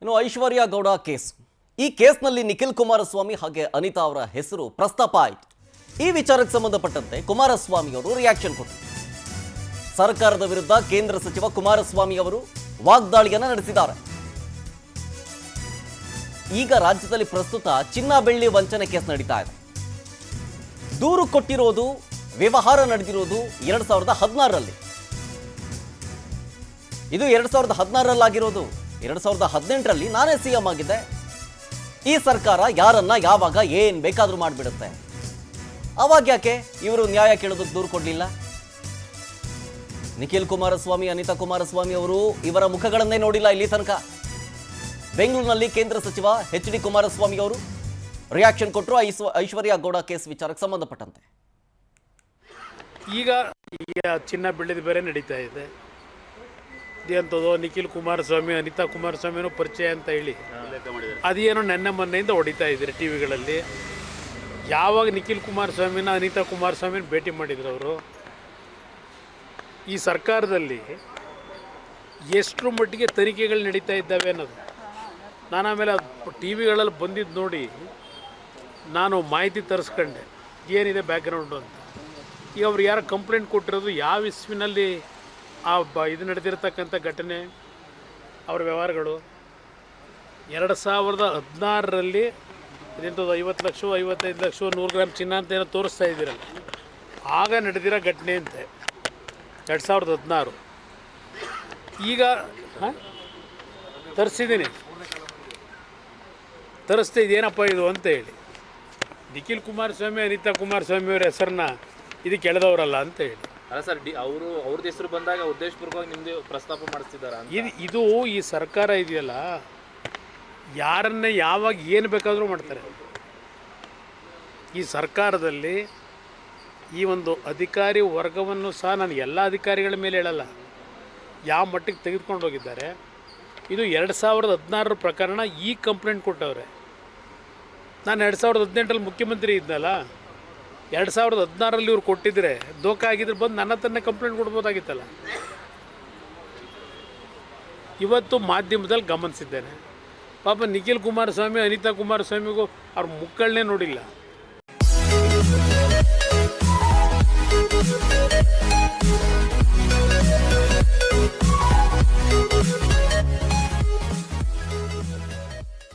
ಇನ್ನು ಐಶ್ವರ್ಯ ಗೌಡ ಕೇಸ್. ಈ ಕೇಸ್ನಲ್ಲಿ ನಿಖಿಲ್ ಕುಮಾರಸ್ವಾಮಿ ಹಾಗೆ ಅನಿತಾ ಅವರ ಹೆಸರು ಪ್ರಸ್ತಾಪ ಆಯಿತು. ಈ ವಿಚಾರಕ್ಕೆ ಸಂಬಂಧಪಟ್ಟಂತೆ ಕುಮಾರಸ್ವಾಮಿ ಅವರು ರಿಯಾಕ್ಷನ್ ಕೊಟ್ಟರು. ಸರ್ಕಾರದ ವಿರುದ್ಧ ಕೇಂದ್ರ ಸಚಿವ ಕುಮಾರಸ್ವಾಮಿ ಅವರು ವಾಗ್ದಾಳಿಯನ್ನು ನಡೆಸಿದ್ದಾರೆ. ಈಗ ರಾಜ್ಯದಲ್ಲಿ ಪ್ರಸ್ತುತ ಚಿನ್ನ ಬೆಳ್ಳಿ ವಂಚನೆ ಕೇಸ್ ನಡೀತಾ ಇದೆ. ದೂರು ಕೊಟ್ಟಿರೋದು, ವ್ಯವಹಾರ ನಡೆದಿರೋದು 2016ರಲ್ಲಿ. ಇದು 2016ರಲ್ಲಾಗಿರೋದು. 2018ರಲ್ಲಿ ನಾನೇ ಸಿಎಂ ಆಗಿದ್ದೆ. ಈ ಸರ್ಕಾರ ಯಾರನ್ನ ಯಾವಾಗ ಏನ್ ಬೇಕಾದ್ರೂ ಮಾಡಿಬಿಡುತ್ತೆ. ಅವಾಗ ಯಾಕೆ ಇವರು ನ್ಯಾಯ ಕೇಳೋದಕ್ಕೆ ದೂರು ಕೊಡಲಿಲ್ಲ? ನಿಖಿಲ್ ಕುಮಾರಸ್ವಾಮಿ, ಅನಿತಾ ಕುಮಾರಸ್ವಾಮಿ ಅವರು ಇವರ ಮುಖಗಳನ್ನೇ ನೋಡಿಲ್ಲ ಇಲ್ಲಿ ತನಕ. ಬೆಂಗಳೂರಿನಲ್ಲಿ ಕೇಂದ್ರ ಸಚಿವ ಎಚ್ ಡಿ ಕುಮಾರಸ್ವಾಮಿ ಅವರು ರಿಯಾಕ್ಷನ್ ಕೊಟ್ಟರು ಐಶ್ವರ್ಯ ಗೌಡ ಕೇಸ್ ವಿಚಾರಕ್ಕೆ ಸಂಬಂಧಪಟ್ಟಂತೆ. ಈಗ ಚಿನ್ನ ಬೆಳ್ಳಿದ ಬೇರೆ ನಡೀತಾ ಇದೆ. ಇದೇಂಥದ್ದು ನಿಖಿಲ್ ಕುಮಾರಸ್ವಾಮಿ, ಅನಿತಾ ಕುಮಾರಸ್ವಾಮಿನೂ ಪರಿಚಯ ಅಂತ ಹೇಳಿ ಅದೇನೋ ನೆನ್ನೆ ಮೊನ್ನೆಯಿಂದ ಹೊಡಿತಾ ಇದ್ದಾರೆ ಟಿ ವಿಗಳಲ್ಲಿ. ಯಾವಾಗ ನಿಖಿಲ್ ಕುಮಾರಸ್ವಾಮಿನ ಅನಿತಾ ಕುಮಾರಸ್ವಾಮಿನ ಭೇಟಿ ಮಾಡಿದ್ರು ಅವರು, ಈ ಸರ್ಕಾರದಲ್ಲಿ ಎಷ್ಟರ ಮಟ್ಟಿಗೆ ತನಿಖೆಗಳು ನಡೀತಾ ಇದ್ದಾವೆ ಅನ್ನೋದು ನಾನು ಆಮೇಲೆ ಟಿ ವಿಗಳಲ್ಲಿ ಬಂದಿದ್ದು ನೋಡಿ ನಾನು ಮಾಹಿತಿ ತರಿಸ್ಕೊಂಡೆ ಏನಿದೆ ಬ್ಯಾಕ್ಗ್ರೌಂಡು ಅಂತ. ಈಗ ಅವ್ರು ಯಾರು ಕಂಪ್ಲೇಂಟ್ ಕೊಟ್ಟಿರೋದು, ಯಾವ ಇಸ್ವಿನಲ್ಲಿ ಇದು ನಡೆದಿರ್ತಕ್ಕಂಥ ಘಟನೆ, ಅವ್ರ ವ್ಯವಹಾರಗಳು 2016ರಲ್ಲಿ ಇದೆಂಥದ್ದು 50 ಲಕ್ಷ 55 ಲಕ್ಷ 100 ಗ್ರಾಮ್ ಚಿನ್ನ ಅಂತ ಏನೋ ತೋರಿಸ್ತಾ ಇದ್ದೀರಲ್ಲ, ಆಗ ನಡೆದಿರೋ ಘಟನೆ ಅಂತೆ 2016. ಈಗ ತರಿಸಿದ್ದೀನಿ, ತರಿಸ್ತಾ ಇದೇನಪ್ಪ ಇದು ಅಂತ ಹೇಳಿ ನಿಖಿಲ್ ಕುಮಾರಸ್ವಾಮಿ, ಅನಿತಾ ಕುಮಾರಸ್ವಾಮಿ ಅವ್ರ ಹೆಸರನ್ನ ಇದಕ್ಕೆ ಎಳೆದವರಲ್ಲ ಅಂತ ಹೇಳಿ. ಅಲ್ಲ ಸರ್, ಅವ್ರದ್ದು ಹೆಸರು ಬಂದಾಗ ಉದ್ದೇಶಪೂರ್ವಕವಾಗಿ ನಿಮ್ಮದು ಪ್ರಸ್ತಾಪ ಮಾಡಿಸ್ತಿದ್ದಾರೆ. ಇದು ಈ ಸರ್ಕಾರ ಇದೆಯಲ್ಲ, ಯಾರನ್ನೇ ಯಾವಾಗ ಏನು ಬೇಕಾದರೂ ಮಾಡ್ತಾರೆ. ಈ ಸರ್ಕಾರದಲ್ಲಿ ಈ ಒಂದು ಅಧಿಕಾರಿ ವರ್ಗವನ್ನು ಸಹ ನಾನು ಎಲ್ಲ ಅಧಿಕಾರಿಗಳ ಮೇಲೆ ಹೇಳಲ್ಲ, ಯಾವ ಮಟ್ಟಿಗೆ ತೆಗೆದುಕೊಂಡು ಹೋಗಿದ್ದಾರೆ. ಇದು 2016 ಪ್ರಕರಣ. ಈ ಕಂಪ್ಲೇಂಟ್ ಕೊಟ್ಟವ್ರೆ. ನಾನು 2018ರಲ್ಲಿ ಮುಖ್ಯಮಂತ್ರಿ ಇದ್ನಲ್ಲ, 2016ರಲ್ಲಿ ಇವ್ರು ಕೊಟ್ಟಿದ್ರೆ ದೋಖ ಆಗಿದ್ರೆ ಬಂದು ನನ್ನ ಹತ್ರನೇ ಕಂಪ್ಲೇಂಟ್ ಕೊಡ್ಬೋದಾಗಿತ್ತಲ್ಲ. ಇವತ್ತು ಮಾಧ್ಯಮದಲ್ಲಿ ಗಮನಿಸಿದ್ದೇನೆ, ಪಾಪ ನಿಖಿಲ್ ಕುಮಾರಸ್ವಾಮಿ, ಅನಿತಾ ಕುಮಾರಸ್ವಾಮಿಗೂ ಅವ್ರ ಮುಕ್ಕಳನ್ನೇ ನೋಡಿಲ್ಲ.